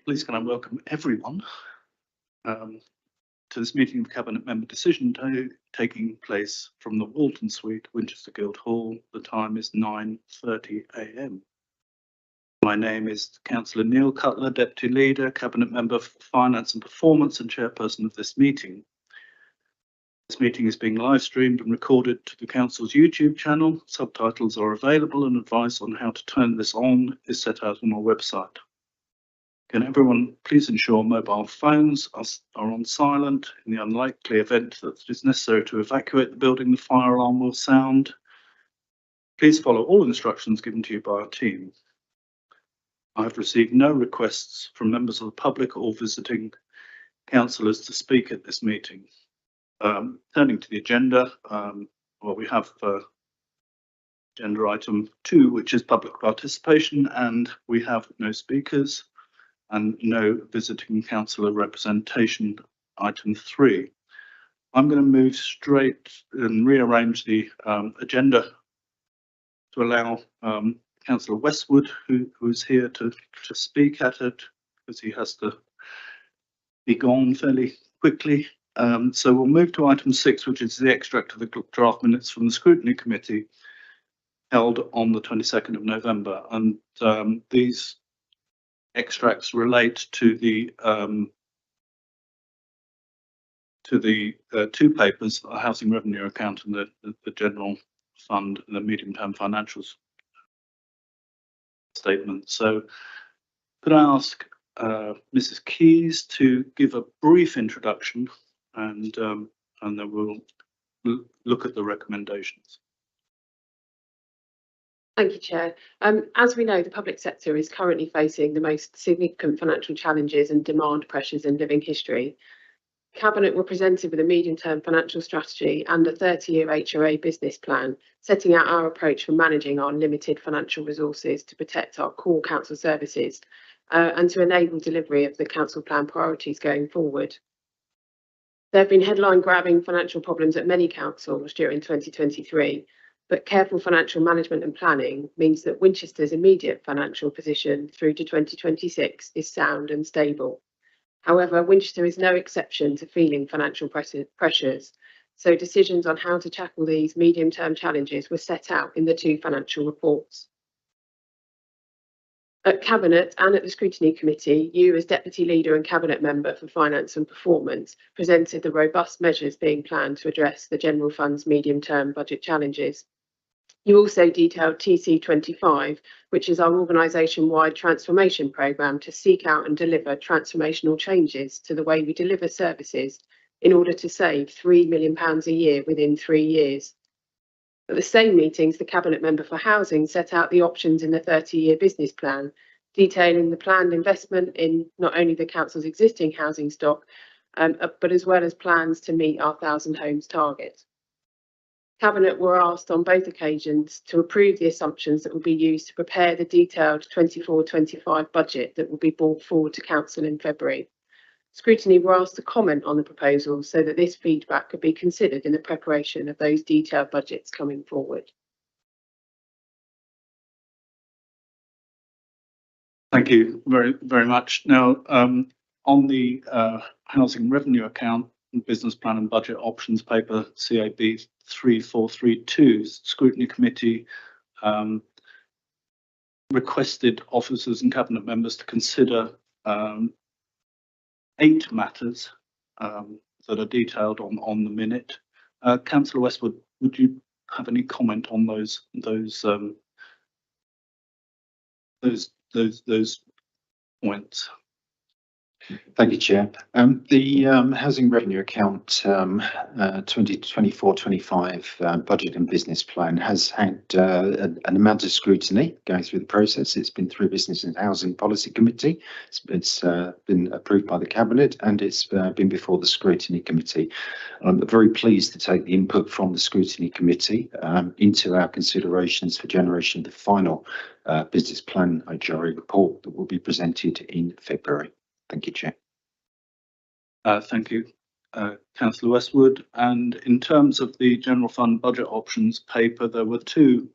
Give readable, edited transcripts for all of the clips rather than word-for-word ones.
Please can I welcome everyone to this meeting of Cabinet Member Decision taking place from the Walton Suite, Winchester Guildhall. The time is 9:30 AM. My name is Councillor Neil Cutler, Deputy Leader, Cabinet Member for Finance and Performance and Chairperson of this meeting. This meeting is being live streamed and recorded to the Council's YouTube channel. Subtitles are available and advice on how to turn this on is set out on our website. Can everyone please ensure mobile phones are on silent? In the unlikely event that it is necessary to evacuate the building, the fire alarm will sound. Please follow all instructions given to you by our team. I have received no requests from members of the public or visiting councillors to speak at this meeting. Turning to the agenda, we have agenda item 2, which is public participation, and we have no speakers and no visiting councillor representation, item 3. I'm going to move straight and rearrange the agenda to allow Councillor Westwood, who is here to speak at it, because he has to be gone fairly quickly. So we'll move to item 6, which is the extract of the draft minutes from the Scrutiny Committee held on the 22nd of November. And these extracts relate to the two papers, the Housing Revenue Account and the General Fund, the medium-term financials statement. So could I ask Mrs. Keys to give a brief introduction, and then we'll look at the recommendations. Thank you, Chair. As we know, the public sector is currently facing the most significant financial challenges and demand pressures in living history. Cabinet were presented with a medium-term financial strategy and a 30-year HRA business plan, setting out our approach for managing our limited financial resources to protect our core council services and to enable delivery of the council plan priorities going forward. There have been headline-grabbing financial problems at many councils during 2023, but careful financial management and planning means that Winchester's immediate financial position through to 2026 is sound and stable. However, Winchester is no exception to feeling financial pressures, so decisions on how to tackle these medium-term challenges were set out in the 2 financial reports. At Cabinet and at the Scrutiny Committee, you as Deputy Leader and Cabinet Member for Finance and Performance presented the robust measures being planned to address the General Fund's medium-term budget challenges. You also detailed TC25, which is our organisation-wide transformation programme to seek out and deliver transformational changes to the way we deliver services in order to save £3 million a year within 3 years. At the same meetings, the Cabinet Member for Housing set out the options in the 30-year business plan, detailing the planned investment in not only the Council's existing housing stock, but as well as plans to meet our 1,000 homes target. Cabinet were asked on both occasions to approve the assumptions that will be used to prepare the detailed 24-25 budget that will be brought forward to Council in February. Scrutiny were asked to comment on the proposals so that this feedback could be considered in the preparation of those detailed budgets coming forward. Thank you very much. Now, on the Housing Revenue Account, Business Plan and Budget Options Paper, CAB 3432, Scrutiny Committee requested officers and Cabinet members to consider 8 matters that are detailed on the minute. Councillor Westwood, would you have any comment on those points? Thank you, Chair. The Housing Revenue Account 2024-25 Budget and Business Plan has had an amount of scrutiny going through the process. It's been through Business and Housing Policy Committee. It's been approved by the Cabinet, and it's been before the Scrutiny Committee. I'm very pleased to take the input from the Scrutiny Committee into our considerations for generation of the final Business Plan HRA report that will be presented in February. Thank you, Chair. Thank you, Councillor Westwood. And in terms of the General Fund Budget Options paper, there were two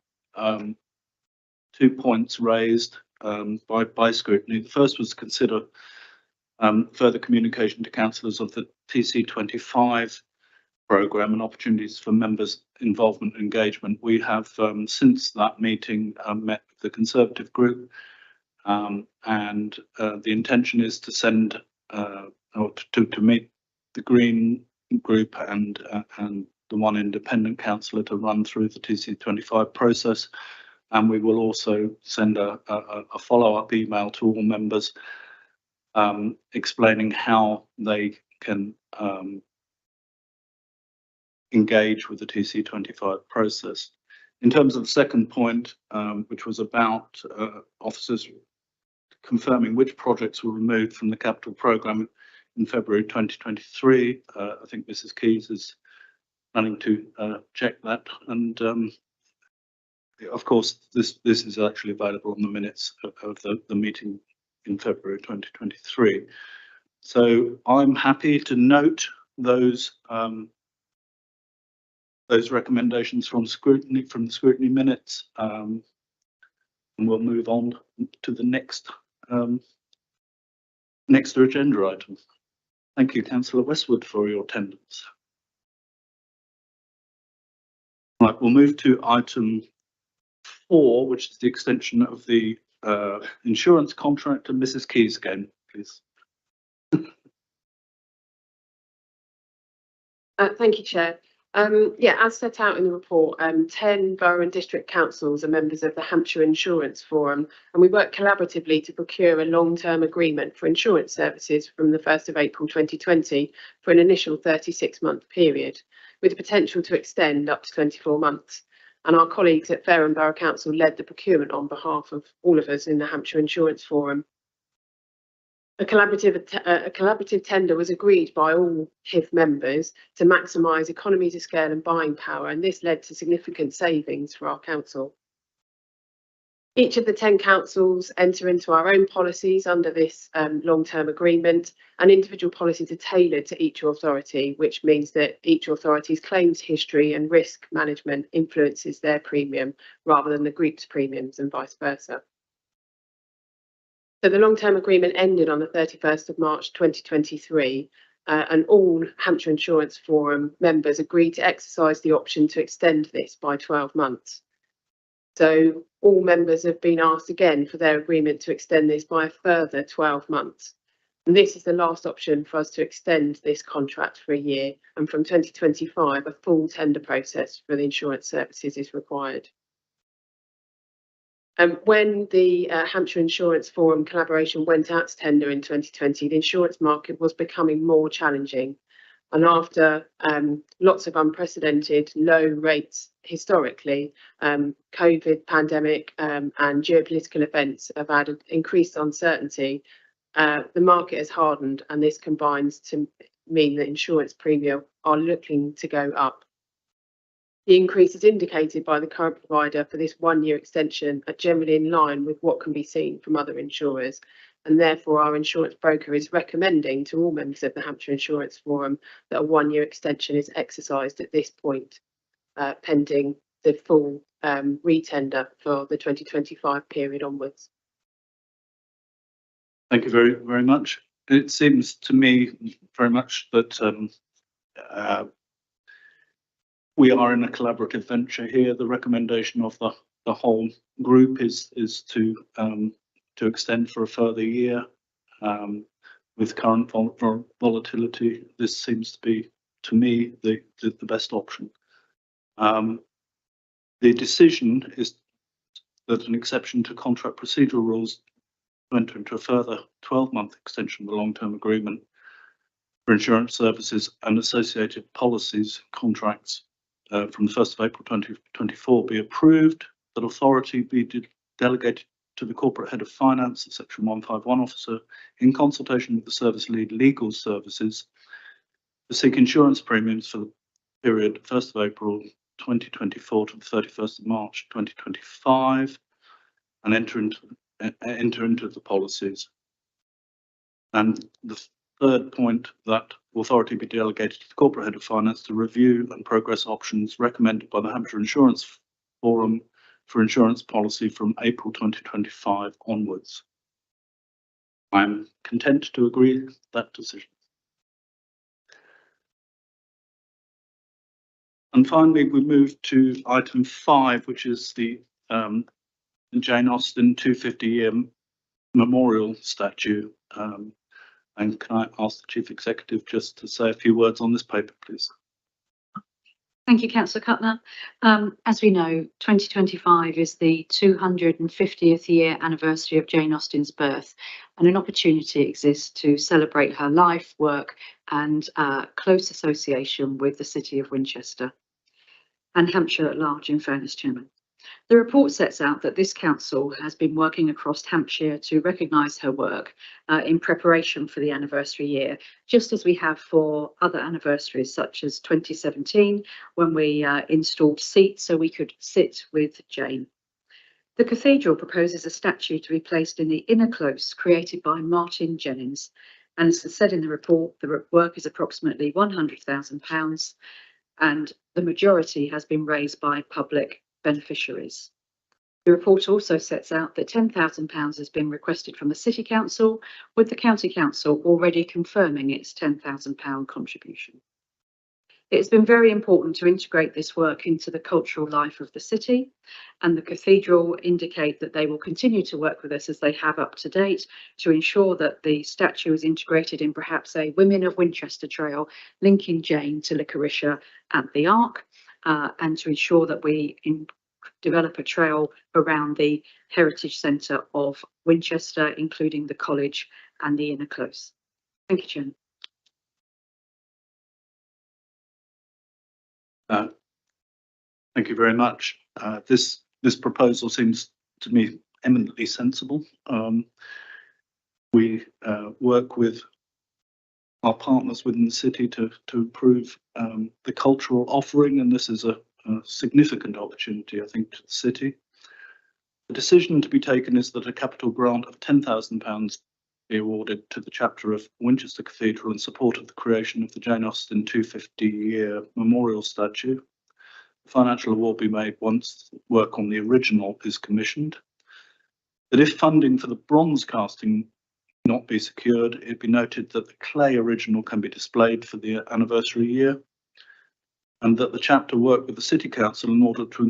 points raised. by scrutiny. The first was to consider further communication to councillors of the TC25 programme and opportunities for members' involvement and engagement. We have since that meeting met with the Conservative group, and the intention is to send or to meet the Green group and the one independent councillor to run through the TC25 process. And we will also send a follow-up email to all members explaining how they can engage with the TC25 process. In terms of the second point, which was about officers confirming which projects were removed from the capital programme in February 2023, I think Mrs. Keys is planning to check that, and of course this is actually available on the minutes of the meeting in February 2023. So I'm happy to note those recommendations from the scrutiny minutes, and we'll move on to the next agenda item. Thank you, Councillor Westwood, for your attendance. Right, we'll move to item 4, which is the extension of the insurance contract. And Mrs. Keys again, please. Thank you, Chair. As set out in the report, 10 borough and district councils are members of the Hampshire Insurance Forum, and we work collaboratively to procure a long-term agreement for insurance services from the 1st of April 2020 for an initial 36-month period, with the potential to extend up to 24 months. And our colleagues at Fareham Borough Council led the procurement on behalf of all of us in the Hampshire Insurance Forum. A collaborative tender was agreed by all HIF members to maximise economies of scale and buying power, and this led to significant savings for our council. Each of the 10 councils enter into our own policies under this long-term agreement, and individual policies are tailored to each authority, which means that each authority's claims history and risk management influences their premium rather than the group's premiums, and vice versa. So the long-term agreement ended on the 31st of March 2023, and all Hampshire Insurance Forum members agreed to exercise the option to extend this by 12 months. So all members have been asked again for their agreement to extend this by a further 12 months. And this is the last option for us to extend this contract for a year, and from 2025 a full tender process for the insurance services is required. When the Hampshire Insurance Forum collaboration went out to tender in 2020, the insurance market was becoming more challenging. And after lots of unprecedented low rates historically, COVID pandemic and geopolitical events have added increased uncertainty. The market has hardened, and this combines to mean that insurance premium are looking to go up. The increases indicated by the current provider for this one-year extension are generally in line with what can be seen from other insurers, and therefore our insurance broker is recommending to all members of the Hampshire Insurance Forum that a one-year extension is exercised at this point, pending the full retender for the 2025 period onwards. Thank you very, very much. It seems to me very much that we are in a collaborative venture here. The recommendation of the whole group is to extend for a further year. With current volatility, this seems to be, to me, the best option. The decision is that an exception to contract procedural rules to enter into a further 12-month extension of the long-term agreement for insurance services and associated policies contracts from the 1st of April 2024 be approved, that authority be delegated to the Corporate Head of Finance, the Section 151 officer, in consultation with the service lead legal services, to seek insurance premiums for the period 1st of April 2024 to the 31st of March 2025, and enter into the policies. And the third point, that authority be delegated to the Corporate Head of Finance to review and progress options recommended by the Hampshire Insurance Forum for insurance policy from April 2025 onwards. I am content to agree with that decision. And finally, we move to item 5, which is the Jane Austen 250-year memorial statue. And can I ask the Chief Executive just to say a few words on this paper, please? Thank you, Councillor Cutler. As we know, 2025 is the 250th year anniversary of Jane Austen's birth, and an opportunity exists to celebrate her life, work and close association with the city of Winchester and Hampshire at large, in fairness, Chairman. The report sets out that this council has been working across Hampshire to recognise her work in preparation for the anniversary year, just as we have for other anniversaries, such as 2017, when we installed seats so we could sit with Jane. The cathedral proposes a statue to be placed in the inner close created by Martin Jennings, and as said in the report, the work is approximately £100,000, and the majority has been raised by public beneficiaries. The report also sets out that £10,000 has been requested from the City Council, with the County Council already confirming its £10,000 contribution. It has been very important to integrate this work into the cultural life of the city, and the Cathedral indicate that they will continue to work with us as they have up to date to ensure that the statue is integrated in perhaps a Women of Winchester trail linking Jane to Licoricia at the Ark, and to ensure that we develop a trail around the Heritage Centre of Winchester, including the college and the inner close. Thank you, Chairman. Thank you very much. This proposal seems to me eminently sensible. We work with our partners within the city to improve the cultural offering, and this is a significant opportunity, I think, to the city. The decision to be taken is that a capital grant of £10,000 be awarded to the chapter of Winchester Cathedral in support of the creation of the Jane Austen 250-year memorial statue. The financial award be made once work on the original is commissioned. That if funding for the bronze casting not be secured, it be noted that the clay original can be displayed for the anniversary year, and that the chapter work with the City Council in order to